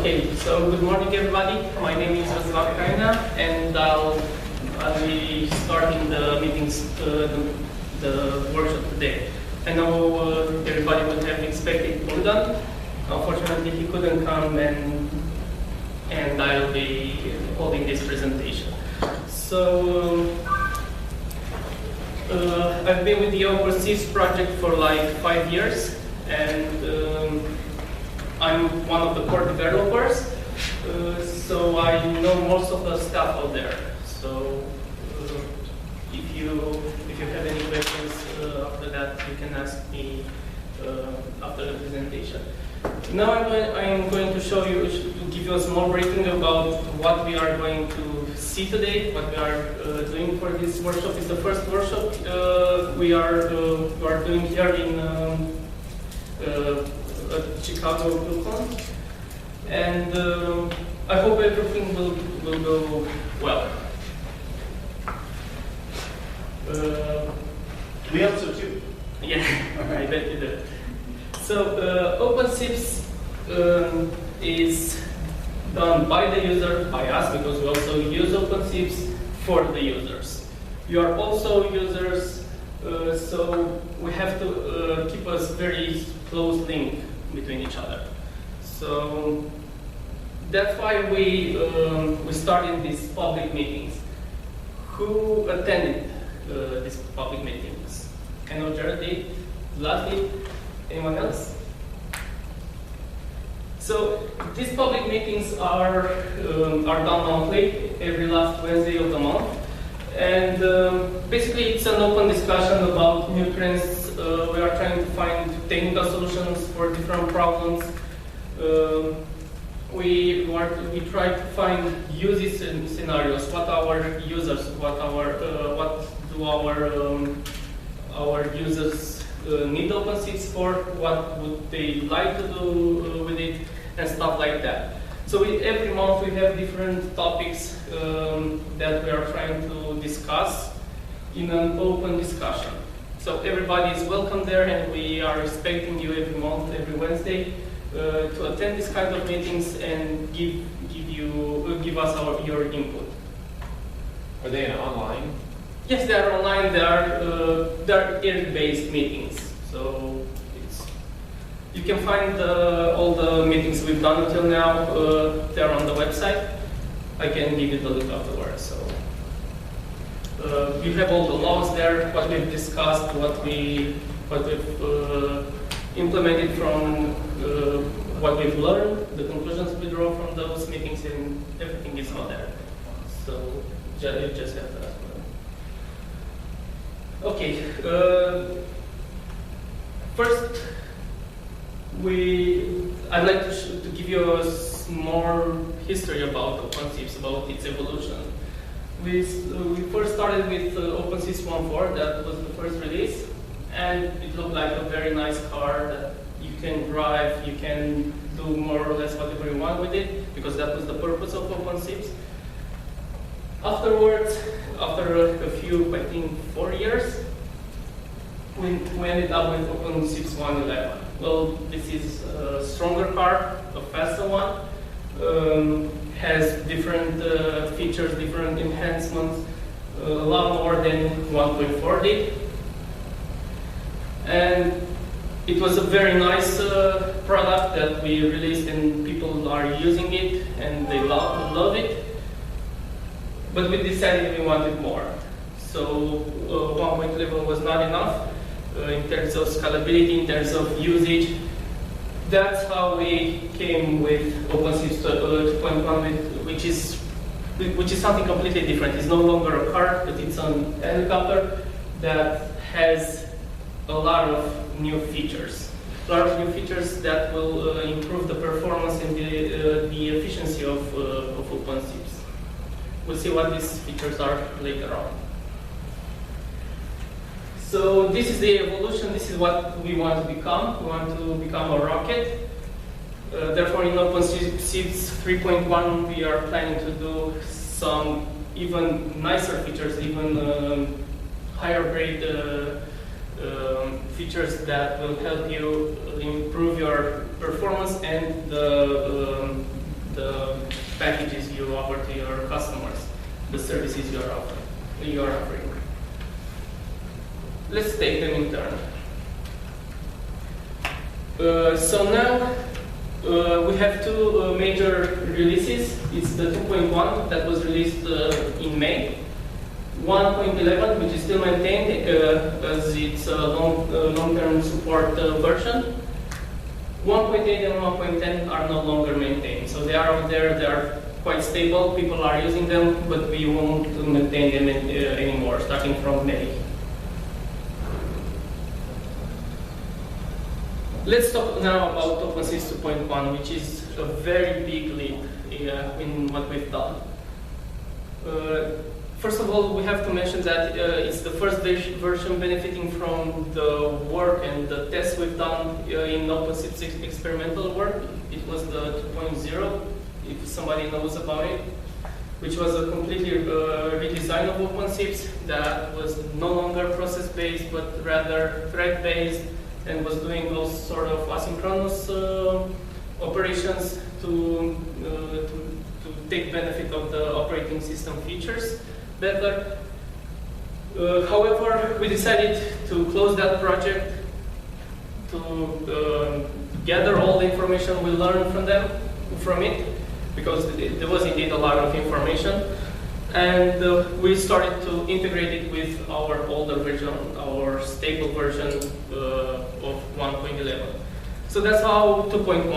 Okay, so good morning everybody. My name is Razvan and I'll be starting the meetings, the workshop today. I know everybody would have expected Bogdan. Unfortunately, he couldn't come and I'll be holding this presentation. So, I've been with the OpenSIPS project for like 5 years, and I'm one of the core developers, so I know most of the stuff out there. So, if you have any questions after that, you can ask me after the presentation. Now I'm going to show you, to give you a small briefing about what we are going to see today, what we are doing for this workshop. It's the first workshop we are doing here in Chicago, Brooklyn, and I hope everything will go well. We hope so too. Yeah, I bet you do. So OpenSIPS is done by the user, by us, because we also use OpenSIPS for the users. You are also users, so we have to keep a very close link between each other. So that's why we started these public meetings. Who attended these public meetings? I know Jared did, Vlad did. Anyone else? So these public meetings are done monthly, every last Wednesday of the month, and basically it's an open discussion about new trends. We are trying to find technical solutions for different problems. We try to find uses and scenarios. What our users, what do our users need OpenSIPS for, what would they like to do with it, and stuff like that. So every month we have different topics that we are trying to discuss in an open discussion. So everybody is welcome there, and we are expecting you every month, every Wednesday, to attend this kind of meetings and give us your input. Are they online? Yes, they are online. They are area-based meetings. So you can find all the meetings we've done until now. They're on the website. I can give you the link afterwards. So you have all the laws there, what we've discussed, what we've implemented from what we've learned, the conclusions we draw from those meetings, and everything is on there. So you just have to ask. Okay, first, I'd like to give you a more history about OpenSIPS, about its evolution. We first started with OpenSIPS 1.4, that was the first release, and it looked like a very nice car that you can drive, you can do more or less whatever you want with it, because that was the purpose of OpenSIPS. Afterwards, after a few, I think 4 years, we ended up with OpenSIPS 1.11. Well, this is a stronger car, a faster one, has different features, different enhancements, a lot more than 1.4 did. And it was a very nice product that we released, and people are using it, and they love it. But we decided we wanted more. So 1.11 was not enough in terms of scalability, in terms of usage. That's how we came with OpenSIPS 2.1, which is something completely different. It's no longer a car, but it's a helicopter that has a lot of new features. A lot of new features that will improve the performance and the efficiency of OpenSIPS. We'll see what these features are later on. So this is the evolution. This is what we want to become. We want to become a rocket. Therefore, in OpenSIPS 3.1, we are planning to do some even nicer features, even higher grade features that will help you improve your performance and the services you are offering. Let's take them in turn. So now we have two major releases. It's the 2.1 that was released in May. 1.11, which is still maintained as its long-term support version. 1.8 and 1.10 are no longer maintained. So they are out there, they are quite stable, people are using them, but we won't maintain them anymore, starting from May. Let's talk now about OpenSIPS 2.1, which is a very big leap in what we've done. First of all, we have to mention that it's the first version benefiting from the work and the tests we've done in OpenSIPS experimental work. It was the 2.0, if somebody knows about it, which was a completely redesign of OpenSIPS that was no longer process-based, but rather thread-based, and was doing all sort of asynchronous operations to take benefit of the operating system features better. However, we decided to close that project to gather all the information we learned from it, because there was indeed a lot of information, and we started to integrate it with our older version, our stable version of 1.11. So that's how 2.1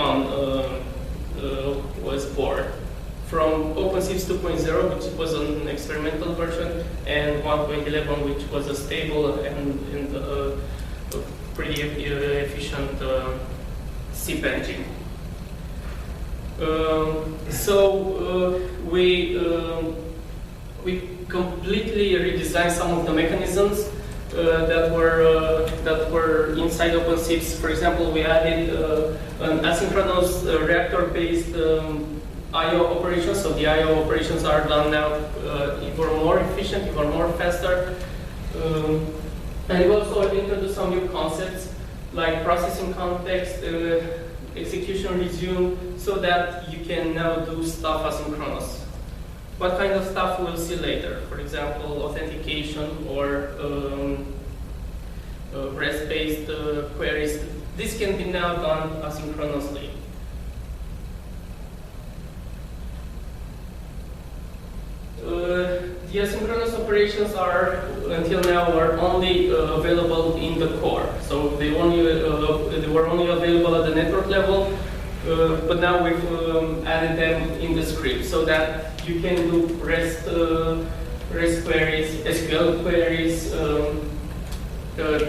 was born. From OpenSIPS 2.0, which was an experimental version, and 1.11, which was a stable and pretty efficient SIP engine. We completely redesigned some of the mechanisms that were inside OpenSIPS. For example, we added an asynchronous reactor-based I/O operations. So the I/O operations are done now even more efficient, even more faster. And we also introduced some new concepts like processing context, execution resume, so that you can now do stuff asynchronous. What kind of stuff we'll see later? For example, authentication or REST-based queries. This can be now done asynchronously. The asynchronous operations are, until now, were only available in the core. So they were only available at the network level, but now we've added them in the script so that you can do REST queries, SQL queries,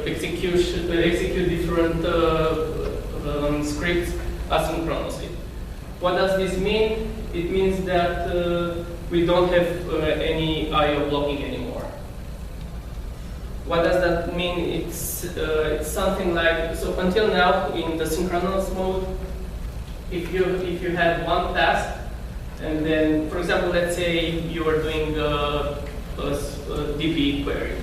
execute different scripts asynchronously. What does this mean? It means that we don't have any I/O blocking anymore. What does that mean? It's something like, so until now in the synchronous mode, if you had one task, and then, for example, let's say you were doing a DB query.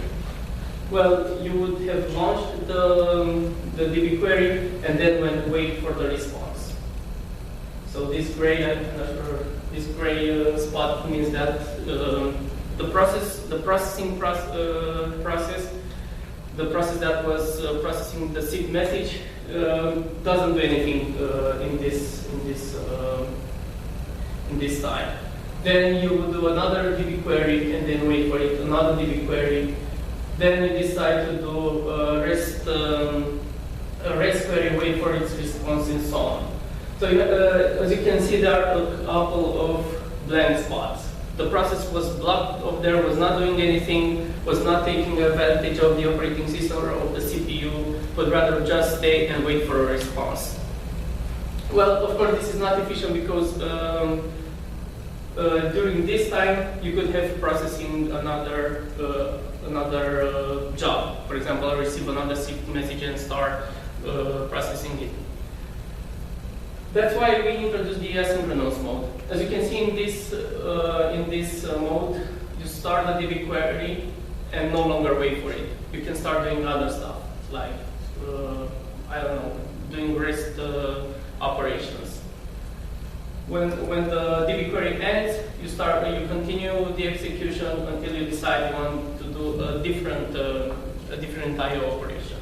Well, you would have launched the DB query and then wait for the response. So this gray, I'm not sure, this gray spot means that the process that was processing the SIP message doesn't do anything in this time. Then you would do another DB query and then wait for it, another DB query. Then you decide to do a REST query, wait for its response, and so on. So as you can see, there are a couple of blank spots. The process was blocked up there, was not doing anything, was not taking advantage of the operating system or of the CPU, but rather just stay and wait for a response. Well, of course, this is not efficient because during this time, you could have processing another job. For example, I receive another SIP message and start processing it. That's why we introduced the asynchronous mode. As you can see in this mode, you start the DB query and no longer wait for it. You can start doing other stuff, like, I don't know, doing REST operations. When the DB query ends, you continue the execution until you decide you want to do a different I/O operation.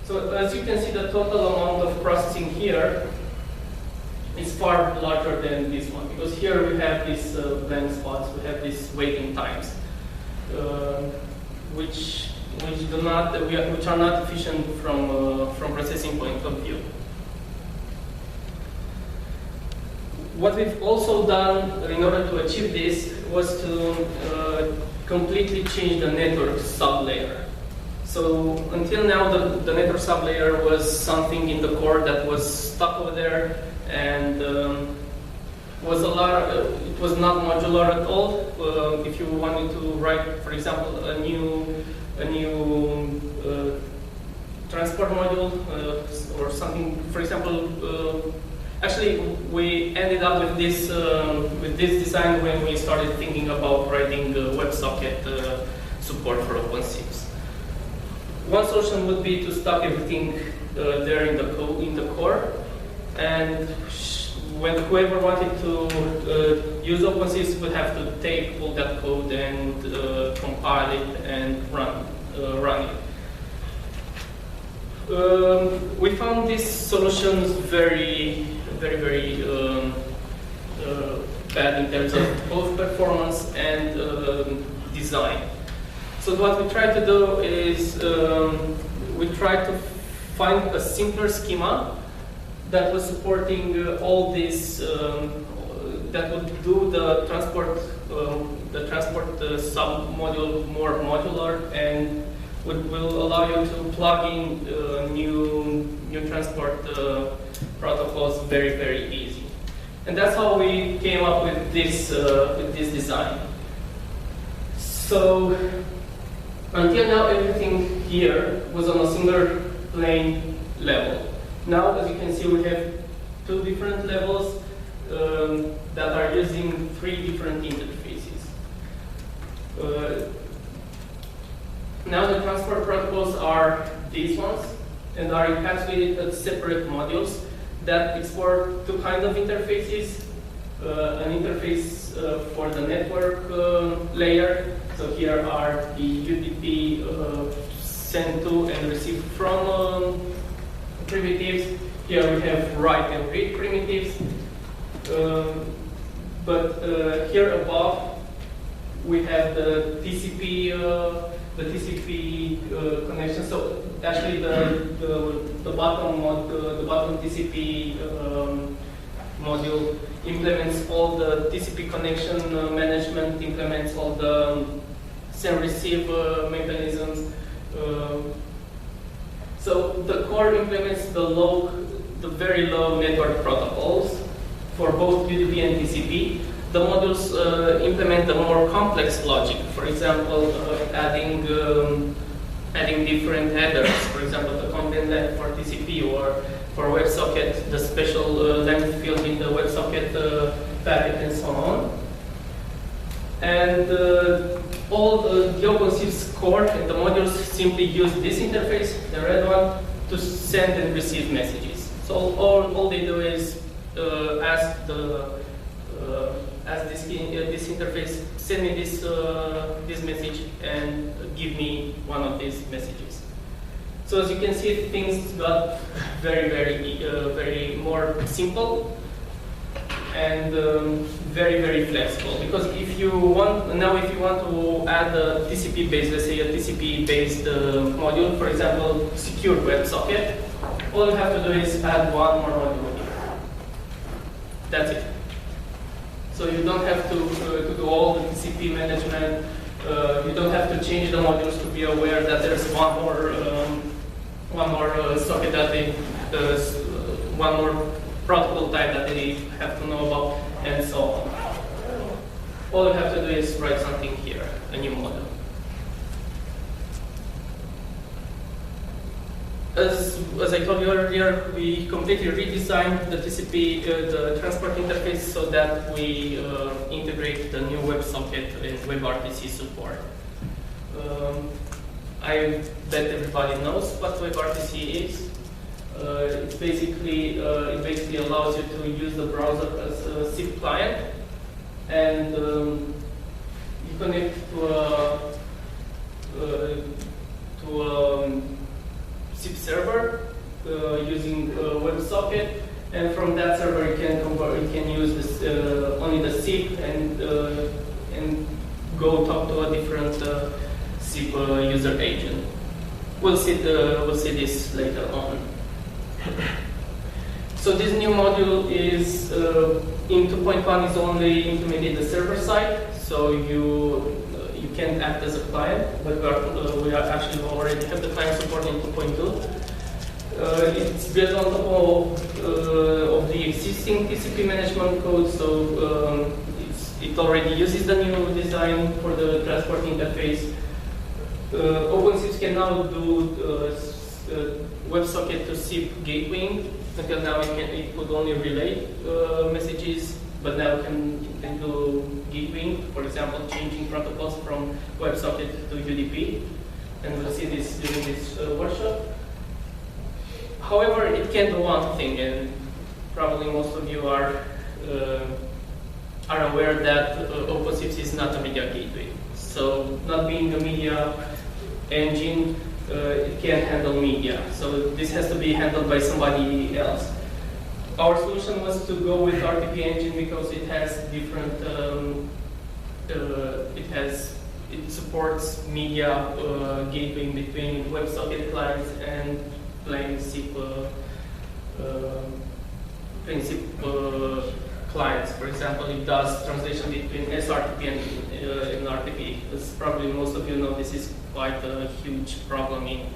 So as you can see, the total amount of processing here is far larger than this one, because here we have these blank spots, we have these waiting times, which are not efficient from processing point of view. What we've also done in order to achieve this was to completely change the network sublayer. So until now, the network sublayer was something in the core that was stuck over there, and it was not modular at all. If you wanted to write, for example, a new transport module or something, for example. Actually, we ended up with this design when we started thinking about writing WebSocket support for OpenSIPS. One solution would be to stock everything there in the core, and when whoever wanted to use OpenSIPS would have to pull that code and compile it and run it. We found these solutions very bad in terms of both performance and design. So what we try to do is we try to find a simpler schema that was supporting all these, that would do the transport sub-module more modular and will allow you to plug in new transport protocols very easy. And that's how we came up with this design. So until now, everything here was on a single plane level. Now, as you can see, we have two different levels that are using three different interfaces. Now the transport protocols are these ones and are encapsulated as separate modules that export two kinds of interfaces. An interface for the network layer. So here are the UDP send to and receive from primitives. Here we have write and read primitives. But here above we have the TCP connection. So actually the bottom TCP module implements all the TCP connection management, implements all the send receive mechanisms. So the core implements the very low network protocols for both UDP and TCP. The modules implement the more complex logic. For example, adding different headers. For example, the content length for TCP, or for WebSocket, the special length field in the WebSocket packet, and so on. And all the OpenSIPS core and the modules simply use this interface, the red one, to send and receive messages. So all they do is ask this interface, send me this message and give me one of these messages. So as you can see, things got very more simple and very flexible. Because if you want to add a TCP-based, let's say a TCP-based module, for example, secure WebSocket, all you have to do is add one more module here. That's it. So you don't have to do all the TCP management. You don't have to change the modules to be aware that there's one more socket that they, one more protocol type that they have to know about, and so on. All you have to do is write something here, a new module. As I told you earlier, we completely redesigned the TCP, the transport interface, so that we integrate the new WebSocket and WebRTC support. I bet everybody knows what WebRTC is. It basically allows you to use the browser as a SIP client, and you connect to a SIP server using WebSocket, and from that server you can use this, only the SIP and go talk to a different SIP user agent. We'll see this later on. So this new module is in 2.1 is only implemented the server side, so you can act as a client, but we are actually already have the client support in 2.2. It's built on top of the existing TCP management code, so it already uses the new design for the transport interface. OpenSIPS can now do WebSocket to SIP gateway. Until now it could only relay messages, but now it can do gateway, for example, changing protocols from WebSocket to UDP, and we'll see this during this workshop. However, it can do one thing, and probably most of you are aware that OpenSIPS is not a media gateway. So, not being a media engine, it can't handle media. So this has to be handled by somebody else. Our solution was to go with RTP engine because it has different. It supports media gateway between WebSocket clients and plain SIP clients. For example, it does translation between SRTP and RTP. As probably most of you know, this is quite a huge problem in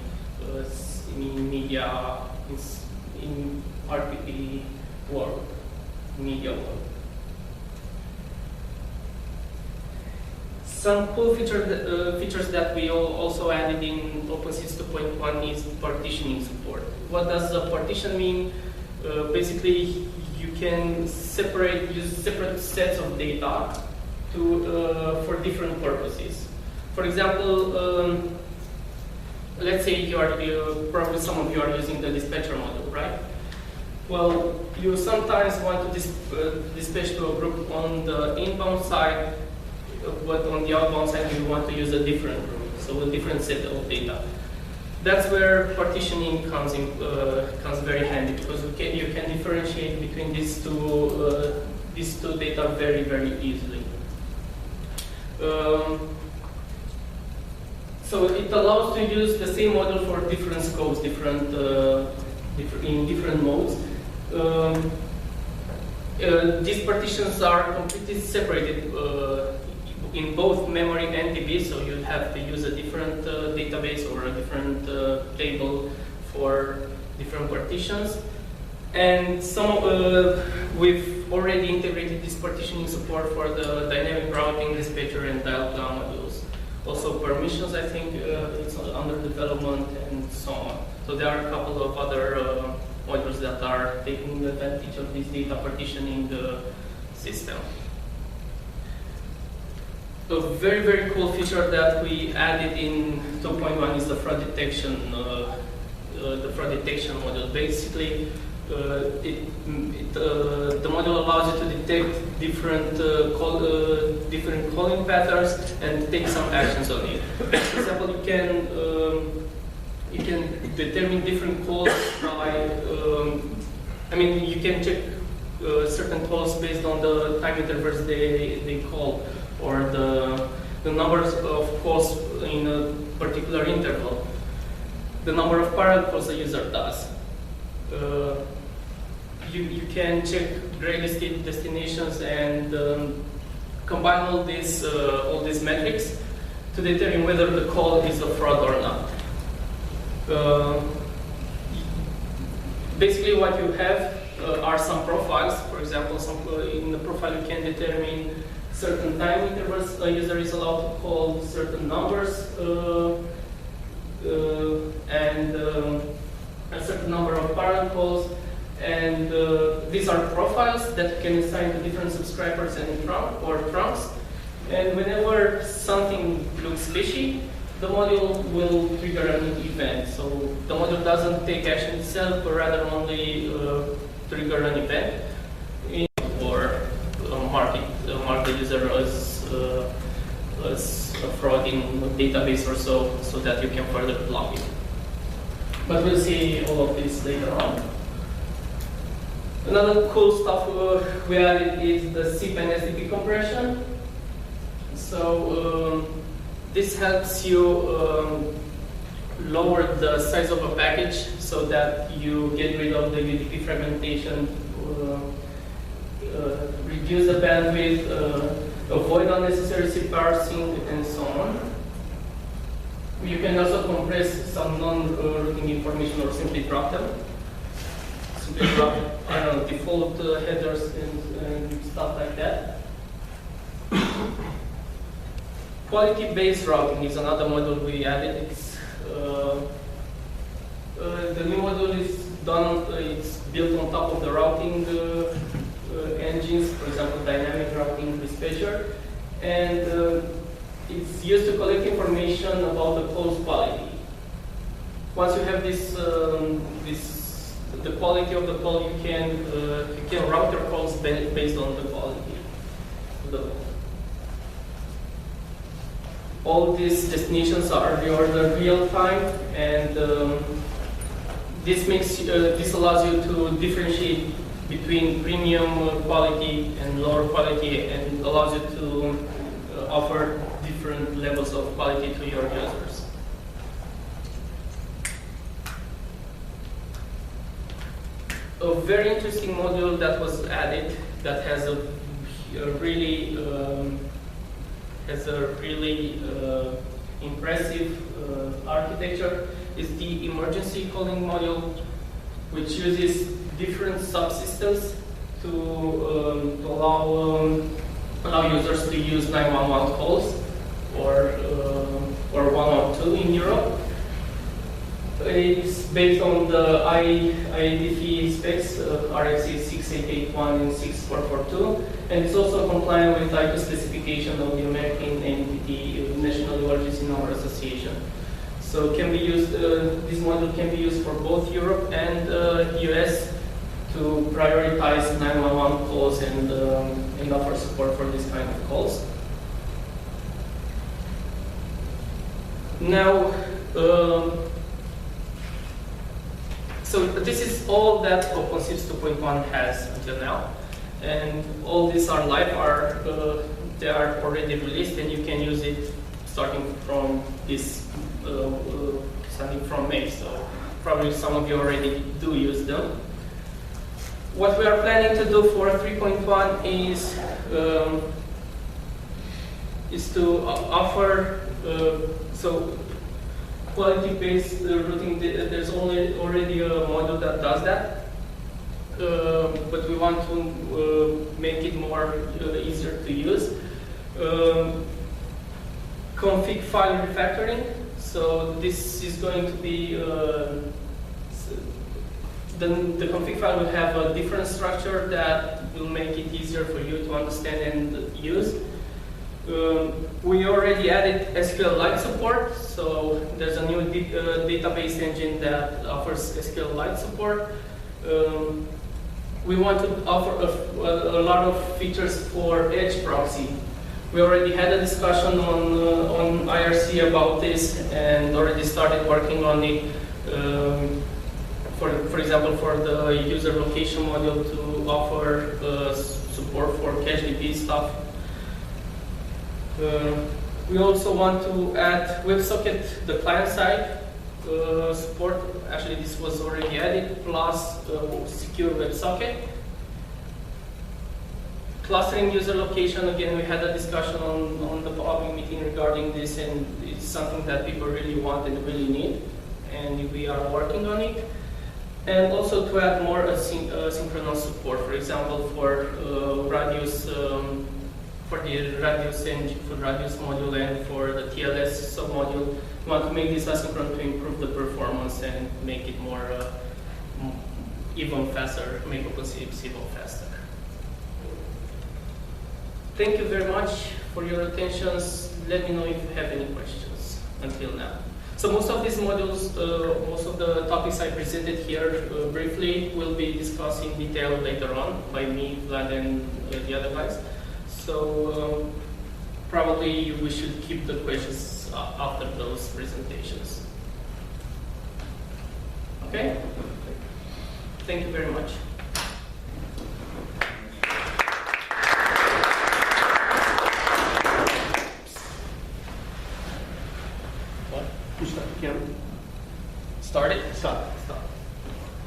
media, in RTP world, media world. Some cool features that we also added in OpenSIPS 2.1 is partitioning support. What does a partition mean? Basically, you can use separate sets of data for different purposes. For example, let's say probably some of you are using the dispatcher module, right? Well, you sometimes want to dispatch to a group on the inbound side, but on the outbound side you want to use a different group, so a different set of data. That's where partitioning comes very handy, because you can differentiate between these two data very, very easily. So it allows to use the same model for different scopes, in different modes. These partitions are completely separated in both memory and DB, so you have to use a different database or a different table for different partitions. And we've already integrated this partitioning support for the dynamic routing, dispatcher, and dial plan modules. Also permissions, I think it's under development, and so on. So there are a couple of other modules that are taking advantage of this data partitioning system. A very, very cool feature that we added in 2.1 is the fraud detection. The fraud detection module. Basically, the module allows you to detect different calling patterns and take some actions on it. For example, you can determine different calls by. You can check certain calls based on the time intervals they call, or the numbers of calls in a particular interval, the number of parallel calls the user does. You can check gray listed destinations and combine all these metrics to determine whether the call is a fraud or not. Basically, what you have are some profiles. For example, in the profile you can determine certain time intervals a user is allowed to call, certain numbers, and a certain number of parallel calls. And these are profiles that you can assign to different subscribers and trunks. And whenever something looks fishy, the module will trigger an event. So the module doesn't take action itself, but rather only trigger an event or mark the user as a fraud in a database or so that you can further block it. But we'll see all of this later on. Another cool stuff we added is the SIP and SDP compression. So this helps you lower the size of a package so that you get rid of the UDP fragmentation, reduce the bandwidth, avoid unnecessary SIP parsing, and so on. You can also compress some non-routing information or simply drop them. Simply drop, I don't know, default headers and stuff like that. Quality-based routing is another module we added. It's, the new module is done, it's built on top of the routing engines, for example, dynamic routing dispatcher, and it's used to collect information about the calls quality. Once you have this, the quality of the call, you can route your calls based on the quality of the call. All these destinations are reordered real time, and this allows you to differentiate between premium quality and lower quality, and allows you to offer different levels of quality to your users. A very interesting module that was added that has a really impressive architecture is the emergency calling module, which uses different subsystems to allow users to use 911 calls or 112 in Europe. It's based on the IATF specs, RFC 6881 and 6442, and it's also compliant with ICO specification of the American entity, National Emergency Number Association. So can be used. This module can be used for both Europe and US to prioritize 911 calls and offer support for this kind of calls. Now. So this is all that OpenSIPS 2.1 has until now, and all these are live. They are already released, and you can use it starting from May. So probably some of you already do use them. What we are planning to do for 3.1 is to offer quality-based routing. There's already a module that does that, but we want to make it more easier to use. Config file refactoring. So this is going to be the config file will have a different structure that will make it easier for you to understand and use. We already added SQLite support, so there's a new database engine that offers SQLite support. We want to offer a lot of features for Edge proxy. We already had a discussion on IRC about this and already started working on it. For example, for the user location module to offer support for CacheDB stuff. We also want to add WebSocket, the client side support. Actually, this was already added, plus secure WebSocket. Clustering user location, again, we had a discussion on the public meeting regarding this, and it's something that people really want and really need, and we are working on it. And also to add more asynchronous support, for example, for radius, for the radius engine, for radius module, and for the TLS submodule. We want to make this asynchronous to improve the performance and make it more even faster, make OpenSIPS even faster. Thank you very much for your attention. Let me know if you have any questions. until now. So most of these modules, most of the topics I presented here briefly will be discussed in detail later on by me, Vlad, and the other guys. So probably we should keep the questions after those presentations. Okay? Thank you very much. You start the camera? Start it? Stop. Stop.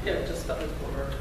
Yeah, just start it for